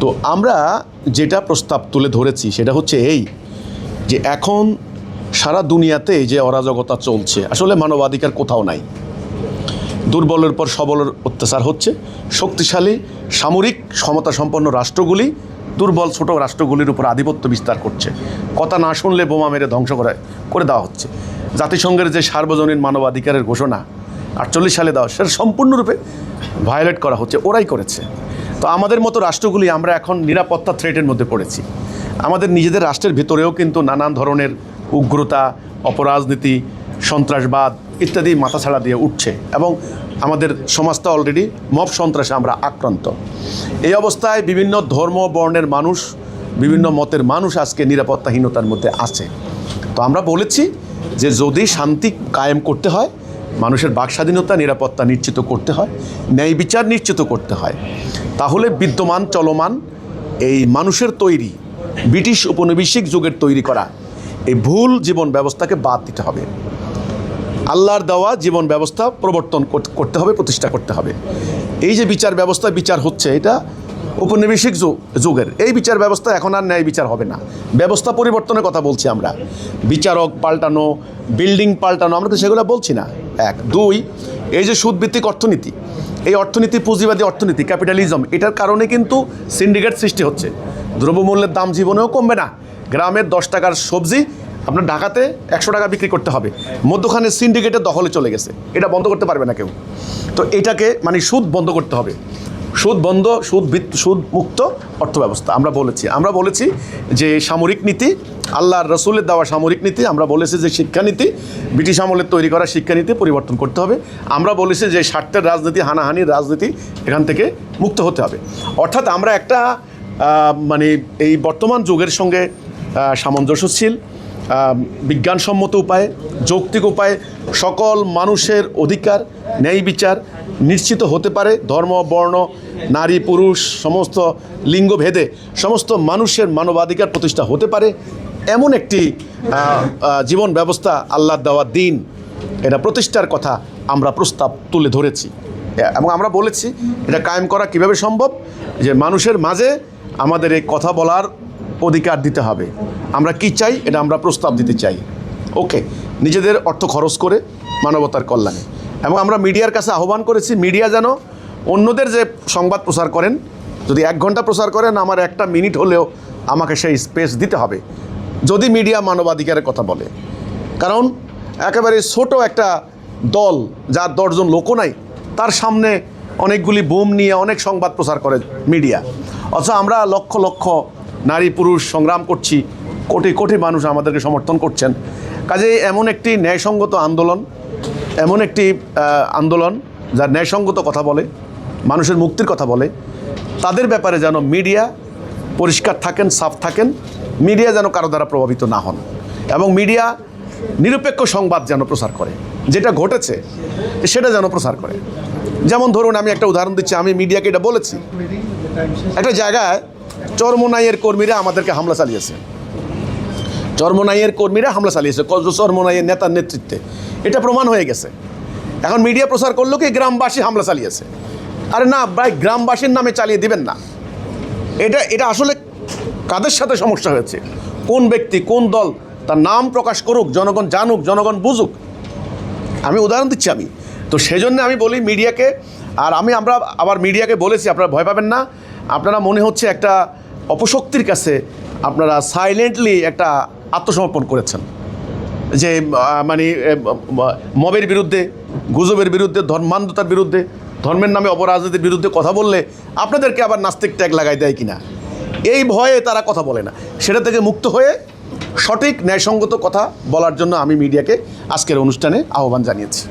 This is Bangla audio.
তো আমরা যেটা প্রস্তাব তুলে ধরেছি সেটা হচ্ছে এই যে এখন সারা দুনিয়াতে যে অরাজকতা চলছে, আসলে মানবাধিকার কোথাও নাই। দুর্বলের পর সবলের অত্যাচার হচ্ছে। শক্তিশালী সামরিক ক্ষমতাসম্পন্ন রাষ্ট্রগুলি দুর্বল ছোট রাষ্ট্রগুলির উপর আধিপত্য বিস্তার করছে। কথা না শুনলে বোমা মেরে ধ্বংস করে দেওয়া হচ্ছে। জাতিসংঘের যে সার্বজনীন মানবাধিকারের ঘোষণা 48 সালে দেওয়া, সেটা সম্পূর্ণরূপে ভায়োলেট করা হচ্ছে, ওরাই করেছে। তো আমাদের মতো রাষ্ট্রগুলি আমরা এখন নিরাপত্তা থ্রেটের মধ্যে পড়েছি। আমাদের নিজেদের রাষ্ট্রের ভিতরেও কিন্তু নানান ধরনের উগ্রতা, অপরাজনীতি, সন্ত্রাসবাদ ইত্যাদি মাথাছাড়া দিয়ে উঠছে এবং আমাদের সমাজটা অলরেডি মব সন্ত্রাসে আমরা আক্রান্ত। এই অবস্থায় বিভিন্ন ধর্ম বর্ণের মানুষ, বিভিন্ন মতের মানুষ আজকে নিরাপত্তাহীনতার মধ্যে আছে। তো আমরা বলেছি যে যদি শান্তি কায়েম করতে হয়, মানুষের বাক স্বাধীনতা নিরাপত্তা নিশ্চিত করতে হয়, ন্যায় বিচার নিশ্চিত করতে হয়, তাহলে বিদ্যমান চলমান এই মানুষের তৈরি ব্রিটিশ উপনিবেশিক যুগের তৈরি করা এই ভুল জীবন ব্যবস্থাকে বাদ দিতে হবে। আল্লাহর দেওয়া জীবন ব্যবস্থা প্রবর্তন করতে হবে, প্রতিষ্ঠা করতে হবে। এই যে বিচার ব্যবস্থা বিচার হচ্ছে, এটা উপনিবেশিক যুগের এই বিচার ব্যবস্থা এখন আর ন্যায় বিচার হবে না। ব্যবস্থা পরিবর্তনের কথা বলছি আমরা, বিচারক পাল্টানো, বিল্ডিং পাল্টানো, আমরা তো সেগুলো বলছি না। 1 2 এই যে সুদভিত্তিক অর্থনীতি, এই অর্থনীতি পুঁজিবাদী অর্থনীতি, ক্যাপিটালিজম, এটার কারণে কিন্তু সিন্ডিকেট সৃষ্টি হচ্ছে। দ্রব্যমূল্যের দাম জীবনেও কমবে না। গ্রামের 10 টাকার সবজি আপনার ঢাকাতে 100 টাকা বিক্রি করতে হবে। মধ্যখানে সিন্ডিকেটের দখলে চলে গেছে, এটা বন্ধ করতে পারবে না কেউ। তো এটাকে মানে সুদ বন্ধ করতে হবে, সুদ বন্ধ, সুদ মুক্ত অর্থব্যবস্থা আমরা বলেছি যে সামরিক নীতি, আল্লাহর রসুলের দেওয়া সামরিক নীতি, আমরা বলেছি যে শিক্ষানীতি, ব্রিটিশ আমলের তৈরি করা শিক্ষানীতি পরিবর্তন করতে হবে। আমরা বলেছি যে স্বার্থের রাজনীতি, হানাহানির রাজনীতি, এখান থেকে মুক্ত হতে হবে। অর্থাৎ আমরা একটা মানে এই বর্তমান যুগের সঙ্গে সামঞ্জস্যশীল, বিজ্ঞানসম্মত উপায়ে, যৌক্তিক উপায়ে সকল মানুষের অধিকার, ন্যায় বিচার নিশ্চিত হতে পারে। ধর্ম বর্ণ নারী পুরুষ সমস্ত লিঙ্গভেদে সমস্ত মানুষের মানবাধিকার প্রতিষ্ঠা হতে পারে, এমন একটি জীবন ব্যবস্থা আল্লাহর দেওয়া দিন, এটা প্রতিষ্ঠার কথা আমরা প্রস্তাব তুলে ধরেছি। এবং আমরা বলেছি এটা কায়েম করা কিভাবে সম্ভব, যে মানুষের মাঝে আমাদের এই কথা বলার অধিকার দিতে হবে। আমরা কি চাই এটা আমরা প্রস্তাব দিতে চাই, ওকে, নিজেদের অর্থ খরচ করে মানবতার কল্যাণে। এবং আমরা মিডিয়ার কাছে আহ্বান করেছি, মিডিয়া যেন অন্যদের যে সংবাদ প্রচার করেন, যদি 1 ঘন্টা প্রচার করেন, আমার 1 মিনিট হলেও আমাকে সেই স্পেস দিতে হবে যদি মিডিয়া মানবাধিকারের কথা বলে। কারণ একেবারে ছোট একটা দল, যার 10 জন লোকও নাই, তার সামনে অনেকগুলি বোম নিয়ে অনেক সংবাদ প্রচার করে মিডিয়া। অথচ আমরা লক্ষ লক্ষ নারী পুরুষ সংগ্রাম করছি, কোটি কোটি মানুষ আমাদেরকে সমর্থন করছেন। কাজেই এমন একটি ন্যায়সঙ্গত আন্দোলন, এমন একটি আন্দোলন যার ন্যায়সঙ্গত কথা বলে, মানুষের মুক্তির কথা বলে, তাদের ব্যাপারে যেন মিডিয়া পরিষ্কার থাকেন, সাফ থাকেন, মিডিয়া যেন কারো দ্বারা প্রভাবিত না হন এবং মিডিয়া নিরপেক্ষ সংবাদ যেন প্রচার করে, যেটা ঘটেছে সেটা যেন প্রচার করে। যেমন ধরুন, আমি একটা উদাহরণ দিচ্ছি, আমি মিডিয়াকে এটা বলেছি, একটা জায়গায় চরমোনাইয়ের কর্মীরা আমাদেরকে হামলা চালিয়েছে, চরমোনাইয়ের কর্মীরা হামলা চালিয়েছে চরমোনাইয়ের নেতার নেতৃত্বে, এটা প্রমাণ হয়ে গেছে। এখন মিডিয়া প্রচার করলো কি গ্রামবাসী হামলা চালিয়েছে। আরে না ভাই, গ্রামবাসীর নামে চালিয়ে দিবেন না। এটা আসলে কাদের সাথে সমস্যা হয়েছে, কোন ব্যক্তি কোন দল, তার নাম প্রকাশ করুক, জনগণ জানুক, জনগণ বুঝুক। আমি উদাহরণ দিচ্ছি। তো সেজন্য আমি বলি মিডিয়াকে, আর আমরা আবার মিডিয়াকে বলেছি, আপনারা ভয় পাবেন না। আপনারা মনে হচ্ছে একটা অপশক্তির কাছে আপনারা সাইলেন্টলি একটা আত্মসমর্পণ করেছেন, যে মানে মবের বিরুদ্ধে, গুজবের বিরুদ্ধে, ধর্মান্ধতার বিরুদ্ধে, ধর্মের নামে অপরাজনীতির বিরুদ্ধে কথা বললে আপনাদেরকে আবার নাস্তিক ট্যাগ লাগাই দেয় কিনা, এই ভয়ে তারা কথা বলে না। সেটা থেকে মুক্ত হয়ে সঠিক ন্যায়সঙ্গত কথা বলার জন্য আমি মিডিয়াকে আজকের অনুষ্ঠানে আহ্বান জানিয়েছি।